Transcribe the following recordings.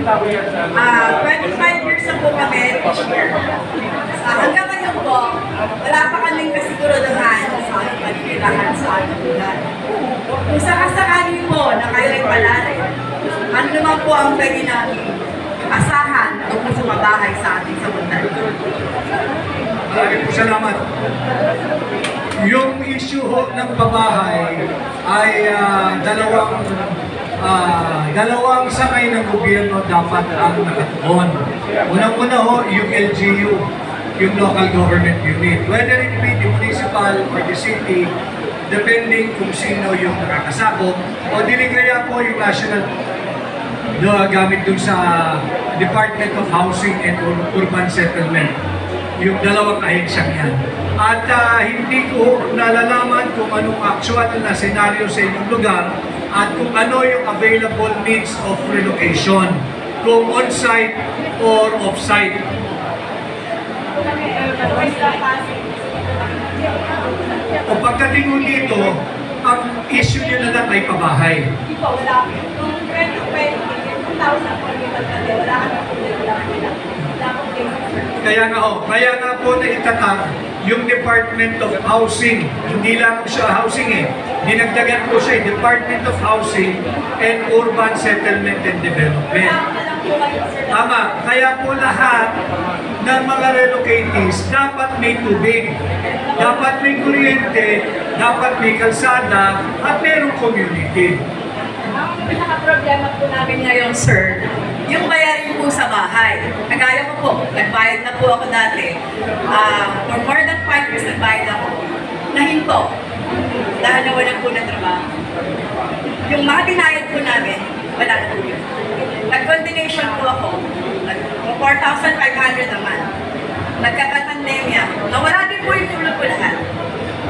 25 years na po kami this year. Hanggang ngayon po, wala pa kaming kasiguraduhan sa aming paninilahan sa aming lugar. Kung sakasakali po na kayo ay palarin, ano naman po ang pwede namin asahan tungkol sa mabahay sa ating samundan? Maraming po salamat. Yung issue ho ng pabahay ay dalawang sakay ng gobyerno dapat ang nakatuon. Unang-una ho, yung LGU, yung local government unit. Whether it be the municipal or the city, depending kung sino yung nakakasakop, o diligaya po yung national gamit dun sa Department of Housing and Urban Settlement. Yung dalawang ahensyang yan. At hindi ko nalalaman kung anong actual na senaryo sa inyong lugar at kung ano yung available means of relocation, kung on-site or off-site. O pagdating mo dito, ang issue nyo na lang ay pabahay. Hindi po, wala. Nung 2020, 2,000 po yung pagkati, wala kami po, kaya nga po na itatag yung Department of Housing. Hindi lang siya housing dinagdagan po siya Department of Housing and Urban Settlement and Development. Tama, kaya po lahat ng mga relocatees dapat may tubig, dapat may kuryente, dapat may kalsada, at mayroong community. Ang pinaka-problema po namin ngayon, sir, yung bayarin po sa bahay. Kagaya ko po, nagbayad na po ako dati. For more than 5 years, nagbayad ako. Nahinto. Dahil nawalan po ng trabaho. Yung mga binayad po namin, wala na po yun. Nag-coordination po ako. 4,500 naman. Nagkaka-pandemya. Nawala din po yung tulog ko lahat.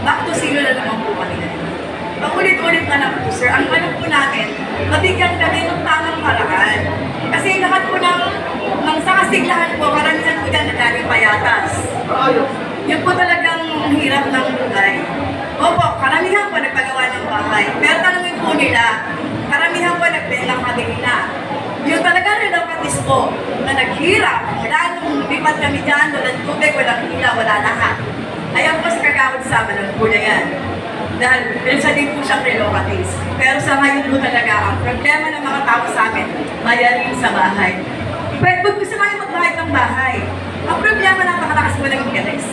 Back to zero na naman po kami na. Paulit-ulit na lang po, sir. Ang ano po natin, mabigyan kami ng tamang paraan. Kasi lahat po ng sakasiglahan po, karamihan po dyan nagaling payatas. Yun po talagang hirap ng lugar. Opo, karamihan po nagpagawa ng bahay. Pero tanongin po nila, karamihan po nagpelang kanila. Yung talaga relocatis po, na naghirap, wala nung lipat kami dyan, walang tubig, walang hila, wala lahat. Ayan po sa Kagawad Sama lang po na yan. Dahil pinasa din po siyang relocatis. Pero sa ngayon po talaga, ang problema ng mga tao sa amin, mayarin sa bahay. Pwede po gusto kayo magbahay ng bahay. Ang problema, napakalakas po ng interes.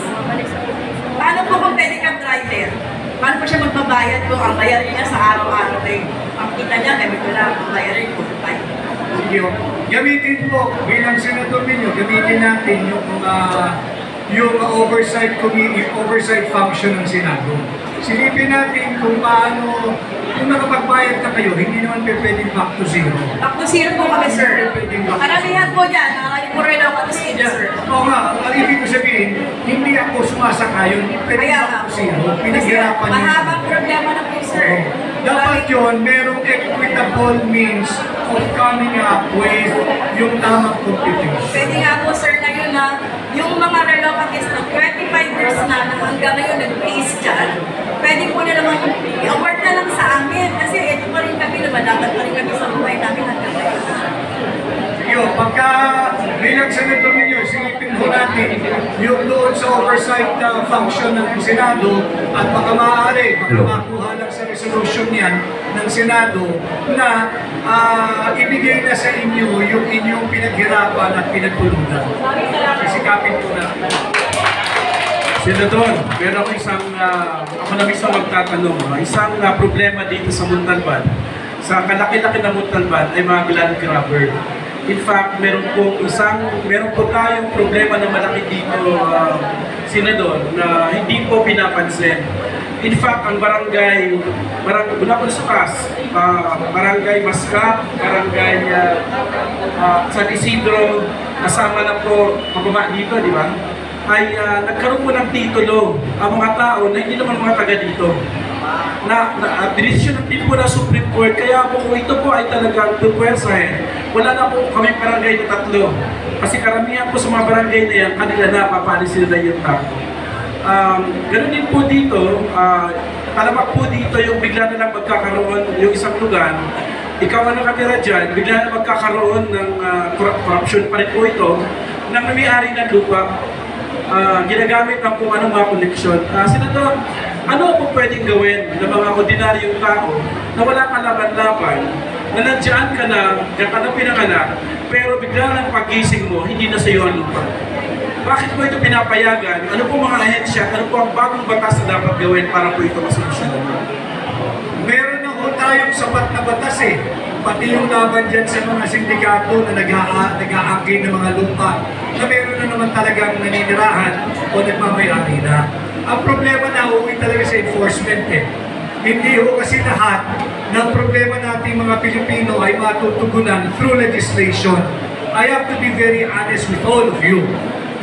Paano po kung pwede kang driver? Paano po siya magbabayad kung ang bayarin niya sa araw-araw ay ang kita niya, ganito lang, ang bayarin po. Sige, gamitin po, bilang senator ninyo, gamitin natin yung oversight committee, oversight function ng Senado. Silipin natin kung paano, kung nakapagbayad na kayo, hindi naman pwedeng back to zero. Back to zero po kami, sir. Karamihan po dyan, nakakali po rin ako to zero, sir. Oo nga, ang ibig ko sabihin, hindi ako sumasakayon, hindi pwedeng back to zero. Pinaghirapan niyo. Mahabang problema na po, sir. Dapat yun, merong equitable means of coming up with yung tamang computing. Pwede nga po, sir, na yun na yung mga relocatis na 25 years na hanggang ngayon nag-base dyan, pwede po na naman i-award na lang sa amin kasi ito pa rin kami, lumalaban pa rin kami sa buhay namin hanggang ngayon. Yo, pagka bilang senator ninyo, silipin po natin yung doon sa oversight function ng Senado at baka maaari, baka makuha lang sa resolution yan ng Senado na ibigay na sa inyo yung inyong pinaghirapan at pinagtulungan. Sisikapin po natin. Senator, meron ako ako na isang magtatanong. Isang problema dito sa Montalban. Sa kalaki-laki na Montalban ay mga land grabber. In fact, meron po tayong problema na malaki dito, Senador, na hindi po pinapansin. In fact, ang barangay Bunaconsukas, barangay Mascap, barangay San Isidro, kasama na po pababa dito, di ba? Ay nagkaroon po ng titulo ang mga tao na hindi naman mga taga dito. Desisyon ng tipo na Supreme Court, kaya po ito po ay talagang pupwersahin. Wala na po kami barangay na tatlo. Kasi karamihan po sa mga barangay na yan, kanila na papalis sila yung tao. Ganun din po dito, talamak po dito yung bigla na lang magkakaroon yung isang lugar, ikaw ang nakatira dyan, bigla na magkakaroon ng corruption pa rin po ito, na may-ari ng lupa, ginagamit ang kung anong mga koneksyon. Senador, ano po pwedeng gawin ng mga ordinaryong tao na wala kang laban-laban, na nandiyan ka na, diyan ka na pinanganak, pero bigla ng pagising mo, hindi na sa iyo ang lupa? Bakit po ito pinapayagan? Ano po mga ahensya? Ano po ang bagong batas na dapat gawin para po ito masolusyonan? Meron na ho tayong sapat na batas eh. Pati yung laban dyan sa mga sindikato na nag-aangkin ng mga lupa na meron na naman talagang naninirahan o nagmamayari na. Ang problema na uwi talaga sa enforcement eh. Hindi ho kasi lahat ng problema nating mga Pilipino ay matutugunan through legislation. I have to be very honest with all of you.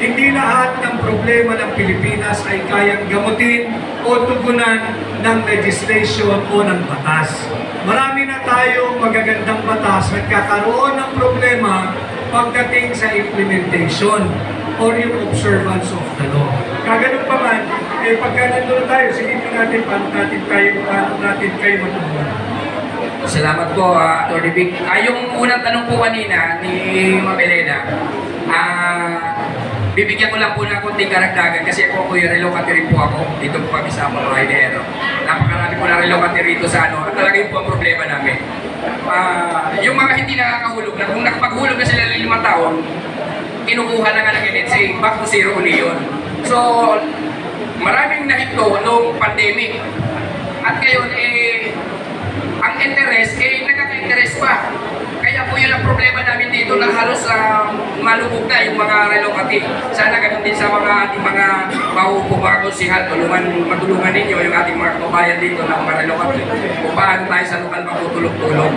Hindi lahat ng problema ng Pilipinas ay kayang gamutin o tugunan ng legislation o ng batas. Marami na tayong magagandang batas na nagkakaroon ng problema pagdating sa implementation or yung observance of the law. Kaganon pa man, pagka nandun tayo, silipin natin paano natin kayo matulungan. Salamat po, Atty. Vic. Yung unang tanong po kanina ni Ma'am Elena, bibigyan ko lang po ng konting karagdagan kasi ako yung relocate rin po ako. Dito po kami sa mga Hidero. Napakarami po na relocate rito sa at talaga yun po ang problema namin. Yung mga hindi nakakahulog na, kung nakapaghulog na sila ng 5 taon, kinukuha na nga ng NHA, back to zero uli yun. So, maraming nahinto noong pandemic. At ngayon, ang interest, nagkaka-interest pa. Kaya po yun ang problema namin dito na halos malubog na yung mga relocate. Sana ganun din sa mga ating mga mauupo mga konsihal, matulungan ninyo yung ating mga kababayan dito na mga relocate. Kung paano tayo sa lokal magtutulog-tulog.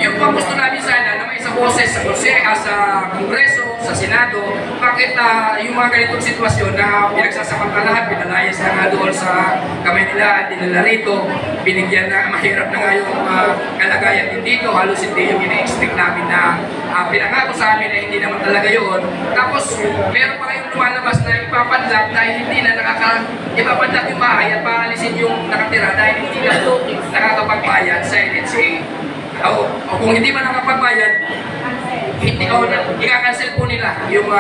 Yung po gusto namin sana na may isang boses sa Kongreso, sa Senado, bakit yung mga ganitong sitwasyon na pinagsasamantalahan, pinalayas na nga doon sa kamay nila at dinala rito, binigyan na mahirap na nga yung kalagayan din dito, halos hindi yung ina-expect namin na pinangako sa amin na hindi naman talaga yun. Tapos meron pa kayong lumalabas na ipapadlak dahil hindi na ipapadlak yung bahay at paalisin yung nakatira dahil hindi na ito nakakapagbayad sa NHA. O kung hindi man nakapagbayad, i-cancel po nila yung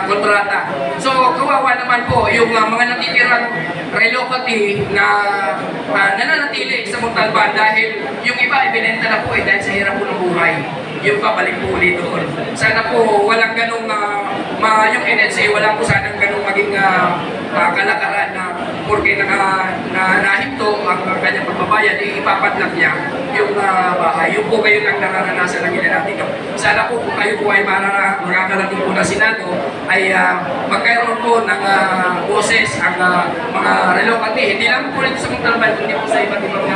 kontrata. So, kawawa naman po yung mga natitirang relocate na nananatili sa Montalban dahil yung iba ibinenta na po dahil sa hirap po ng buhay. Yung babalik po ulit doon. Sana po walang ganong, yung NHA, wala po sanang ganong maging kalakaran na porque nahinto ang kanyang pagbabayad, ipapadlak niya yung bahay. Yung po kayo lang nararanasan ng natin. Sana po kung kayo po ay makakarating po na Senado, ay magkaroon po ng boses ang mga relocate. Hindi lang po rin sa Montalban, kundi po sa iba't ibang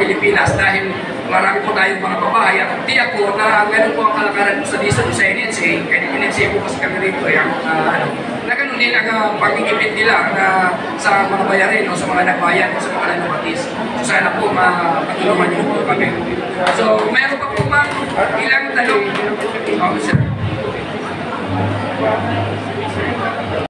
Pilipinas dahil marami po tayong mga babae at tiyak po na meron po ang kalakaran po sa DISO sa NHA. Kaya NHA po kasi kami rito na ganun din ang pagigipit nila sa mga bayarin o sa mga nagbayan o sa mga nanobatis. So sana po matulungan niyo po kami. So mayroon pa po bang ilang tanong? Oh, sir.